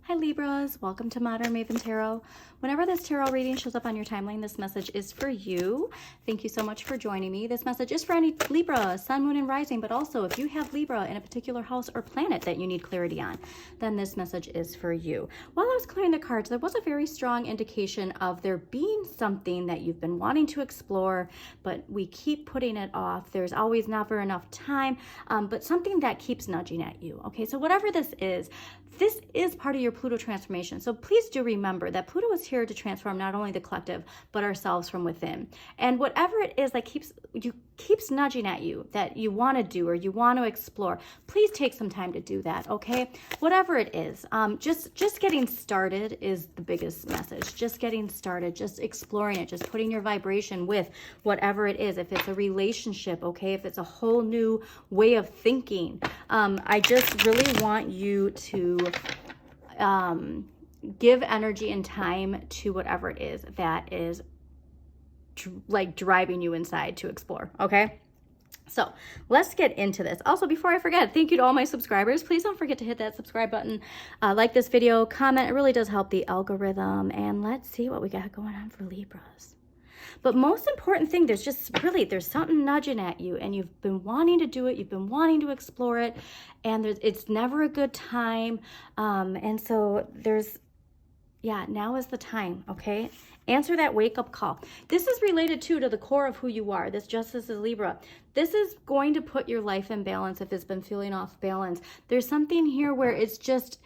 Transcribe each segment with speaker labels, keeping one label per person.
Speaker 1: Hi Libras, welcome to Modern Maven Tarot. Whenever this tarot reading shows up on your timeline, this message is for you. Thank you so much for joining me. This message is for any Libra, Sun, Moon, and Rising, but also if you have Libra in a particular house or planet that you need clarity on, then this message is for you. While I was clearing the cards, there was a very strong indication of there being something that you've been wanting to explore, but we keep putting it off. There's always never enough time, but something that keeps nudging at you. Okay, so whatever this is part of your Pluto transformation. So please do remember that Pluto is here to transform not only the collective, but ourselves from within. And whatever it is that keeps nudging at you that you want to do or you want to explore, please take some time to do that, okay? Whatever it is, just getting started is the biggest message. Just getting started, just exploring it, just putting your vibration with whatever it is. If it's a relationship, okay? If it's a whole new way of thinking, I just really want you to give energy and time to whatever it is that is like driving you inside to explore, okay? So let's get into this. Also, before I forget, thank you to all my subscribers. Please don't forget to hit that subscribe button, like this video, comment. It really does help the algorithm. And let's see what we got going on for Libras. But most important thing, there's something nudging at you and you've been wanting to do it. You've been wanting to explore it and it's never a good time. And so now is the time, okay? Answer that wake-up call. This is related to the core of who you are. This Justice is Libra. This is going to put your life in balance if it's been feeling off balance. There's something here where it's just,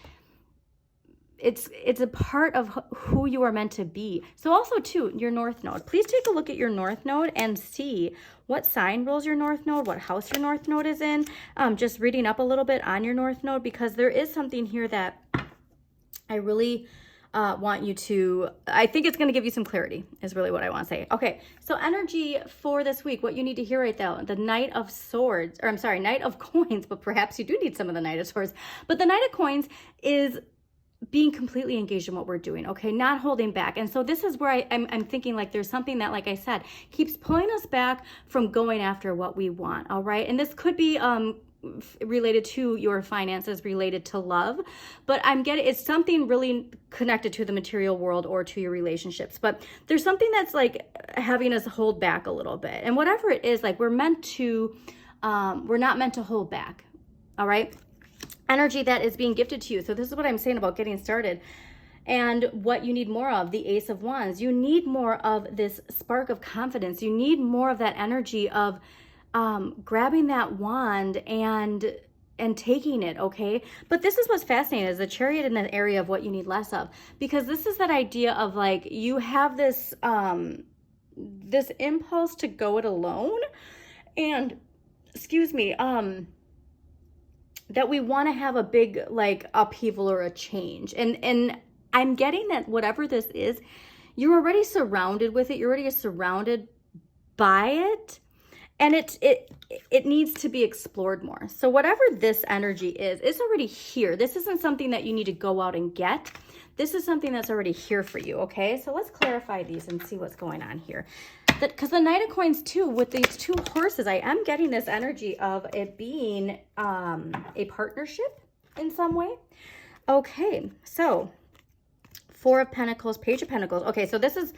Speaker 1: it's a part of who you are meant to be. So also too, your North Node. Please take a look at your North Node and see what sign rules your North Node, what house your North Node is in. Just reading up a little bit on your North Node because there is something here that I really want you to, I think it's going to give you some clarity is really what I want to say. Okay, so energy for this week, what you need to hear right now, the Knight of Swords, or I'm sorry, Knight of Coins, but perhaps you do need some of the Knight of Swords. But the Knight of Coins is being completely engaged in what we're doing, okay? Not holding back. And so this is where I'm thinking like there's something that, like I said, keeps pulling us back from going after what we want, all right? And this could be related to your finances, related to love, but it's something really connected to the material world or to your relationships. But there's something that's like having us hold back a little bit. And whatever it is, like we're not meant to hold back, all right? Energy that is being gifted to you. So this is what I'm saying about getting started. And what you need more of, the Ace of Wands. You need more of this spark of confidence. You need more of that energy of grabbing that wand and taking it, okay? But this is what's fascinating is the Chariot in the area of what you need less of, because this is that idea of like you have this this impulse to go it alone, and that we want to have a big like upheaval or a change, and I'm getting that whatever this is, you're already surrounded with it. You're already surrounded by it. And it needs to be explored more. So whatever this energy is, it's already here. This isn't something that you need to go out and get. This is something that's already here for you, okay? So let's clarify these and see what's going on here. Because the Knight of Coins too, with these two horses, I am getting this energy of it being a partnership in some way. Okay, so Four of Pentacles, Page of Pentacles. Okay, so this is...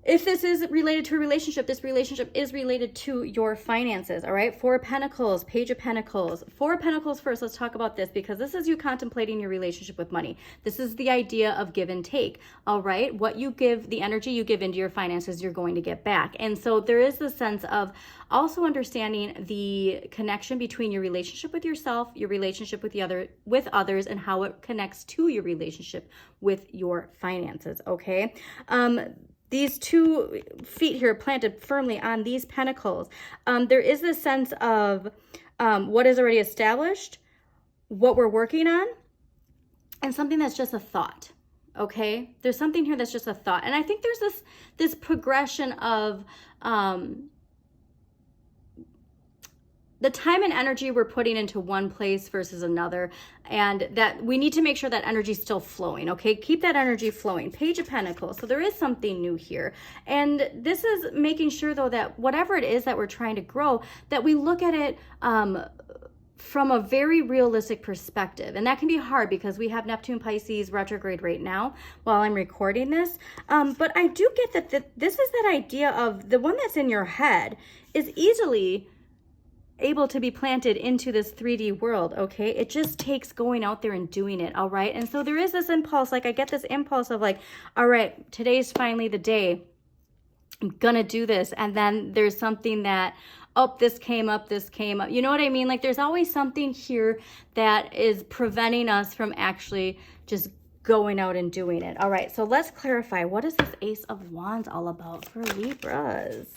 Speaker 1: If this is related to a relationship, this relationship is related to your finances, all right? Four of Pentacles, Page of Pentacles. Four of Pentacles first, let's talk about this because this is you contemplating your relationship with money. This is the idea of give and take, all right? What you give, the energy you give into your finances, you're going to get back. And so there is the sense of also understanding the connection between your relationship with yourself, your relationship with others, and how it connects to your relationship with your finances, okay? These 2 feet here planted firmly on these pentacles. There is this sense of what is already established, what we're working on, and something that's just a thought, okay? There's something here that's just a thought. And I think there's this progression of the time and energy we're putting into one place versus another, and that we need to make sure that energy is still flowing, okay? Keep that energy flowing. Page of Pentacles. So there is something new here. And this is making sure, though, that whatever it is that we're trying to grow, that we look at it from a very realistic perspective. And that can be hard because we have Neptune Pisces retrograde right now while I'm recording this. But I do get that this is that idea of the one that's in your head is easily able to be planted into this 3D world, okay? It just takes going out there and doing it, all right? And so there is this impulse, like I get this impulse of like, all right, today's finally the day. I'm gonna do this. And then there's something that, oh, this came up. You know what I mean? Like there's always something here that is preventing us from actually just going out and doing it. All right, so let's clarify. What is this Ace of Wands all about for Libras?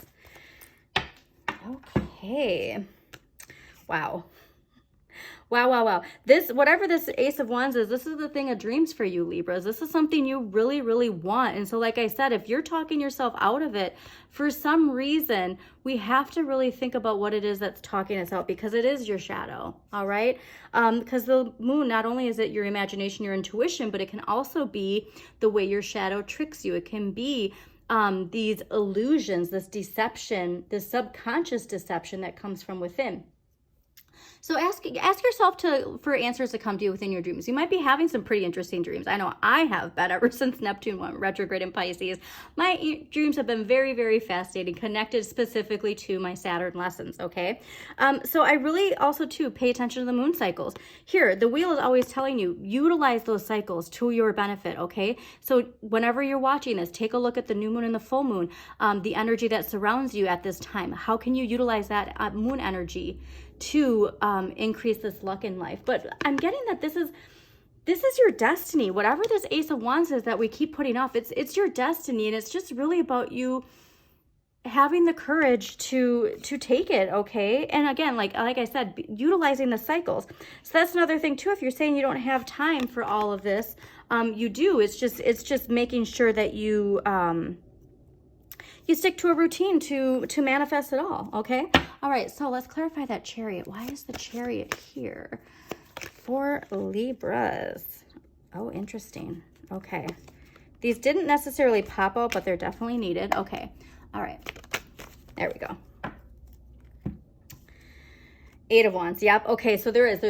Speaker 1: Okay. Wow. Wow. This, whatever this Ace of Wands is, this is the thing of dreams for you, Libras. This is something you really, really want. And so like I said, if you're talking yourself out of it, for some reason, we have to really think about what it is that's talking us out, because it is your shadow, all right? Because the moon, not only is it your imagination, your intuition, but it can also be the way your shadow tricks you. It can be these illusions, this deception, this subconscious deception that comes from within. So ask yourself for answers to come to you within your dreams. You might be having some pretty interesting dreams. I know I have been ever since Neptune went retrograde in Pisces. My dreams have been very, very fascinating, connected specifically to my Saturn lessons, okay? So I really also, too, pay attention to the moon cycles. Here, the wheel is always telling you, utilize those cycles to your benefit, okay? So whenever you're watching this, take a look at the new moon and the full moon, the energy that surrounds you at this time. How can you utilize that moon energy to increase this luck in life? But I'm getting that this is your destiny. Whatever this Ace of Wands is that we keep putting off, it's your destiny, and it's just really about you having the courage to take it, okay? And again, like I said, utilizing the cycles. So that's another thing too. If you're saying you don't have time for all of this, you do. It's just making sure that you stick to a routine to manifest it all, okay? All right, so let's clarify that Chariot. Why is the Chariot here for Libras? Oh, interesting. Okay. These didn't necessarily pop out, but they're definitely needed. Okay. All right. There we go. Eight of Wands. Yep. Okay, so there's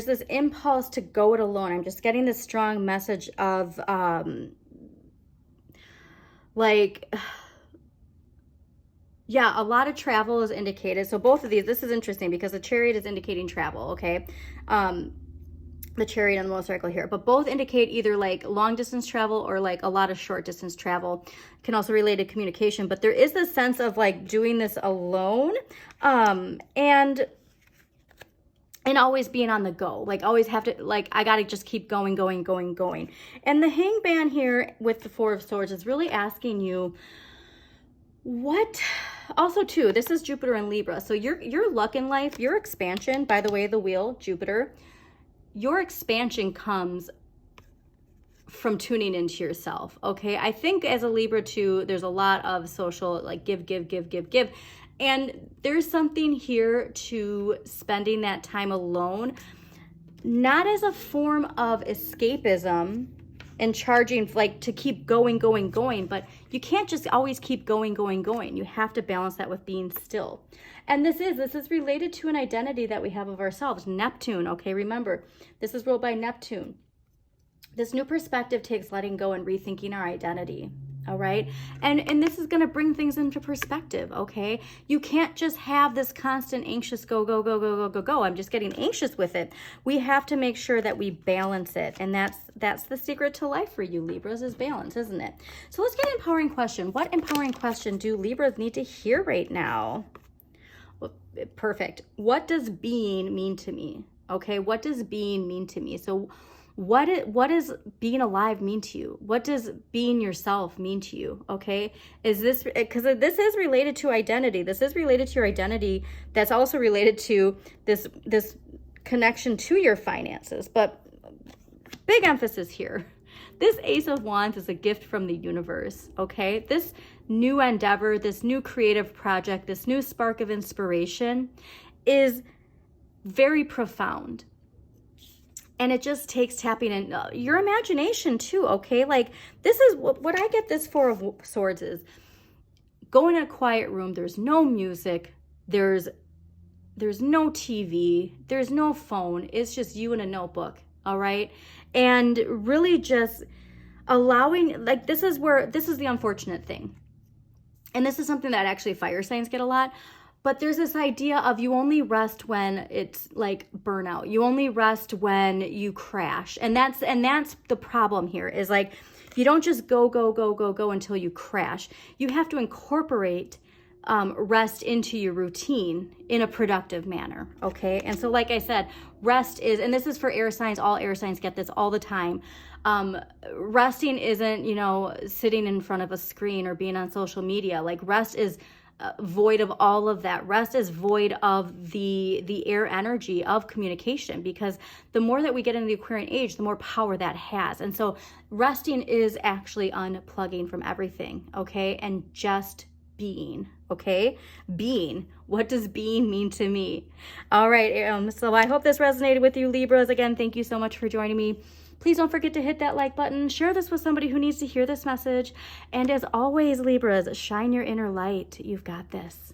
Speaker 1: this impulse to go it alone. I'm just getting this strong message of yeah, a lot of travel is indicated. So both of these, this is interesting because the Chariot is indicating travel, okay? The Chariot and the motorcycle here, but both indicate either like long distance travel or like a lot of short distance travel. Can also relate to communication, but there is this sense of like doing this alone, and always being on the go, like always have to, like, I got to just keep going. And the Hangman here with the Four of Swords is really asking you, what also too, this is Jupiter and Libra, so your luck in life, your expansion, by the way, the wheel, Jupiter, your expansion comes from tuning into yourself, okay? I think as a Libra too, there's a lot of social, like give, and there's something here to spending that time alone, not as a form of escapism and charging, like, to keep going, but you can't just always keep going. You have to balance that with being still. And this is related to an identity that we have of ourselves. Neptune, okay, remember, this is ruled by Neptune. This new perspective takes letting go and rethinking our identity, all right? And this is going to bring things into perspective, okay? You can't just have this constant anxious go. I'm just getting anxious with it. We have to make sure that we balance it. And that's the secret to life for you, Libras, is balance, isn't it? So let's get an empowering question. What empowering question do Libras need to hear right now? Perfect. What does being mean to me? Okay, what does being mean to me? So what does being alive mean to you? What does being yourself mean to you? Okay, is this, because this is related to identity. This is related to your identity. That's also related to this connection to your finances. But big emphasis here. This Ace of Wands is a gift from the universe, okay? This new endeavor, this new creative project, this new spark of inspiration is very profound. And it just takes tapping in your imagination too, okay? Like, this is what I get this Four of Swords is. Go in a quiet room, there's no music, there's there's no TV, there's no phone. It's just you and a notebook, all right? And really just allowing, like, this is the unfortunate thing. And this is something that actually fire signs get a lot. But there's this idea of you only rest when it's like burnout. You only rest when you crash. And that's the problem here, is like, you don't just go until you crash. You have to incorporate rest into your routine in a productive manner, okay? And so, like I said, rest is, and this is for air signs, all air signs get this all the time. Resting isn't, you know, sitting in front of a screen or being on social media. Like, rest is void of all of that. Rest is void of the air energy of communication, because the more that we get into the Aquarian age, the more power that has. And so resting is actually unplugging from everything, okay? And just being, okay? Being. What does being mean to me? All right, so I hope this resonated with you, Libras. Again, thank you so much for joining me. Please don't forget to hit that like button. Share this with somebody who needs to hear this message. And as always, Libras, shine your inner light. You've got this.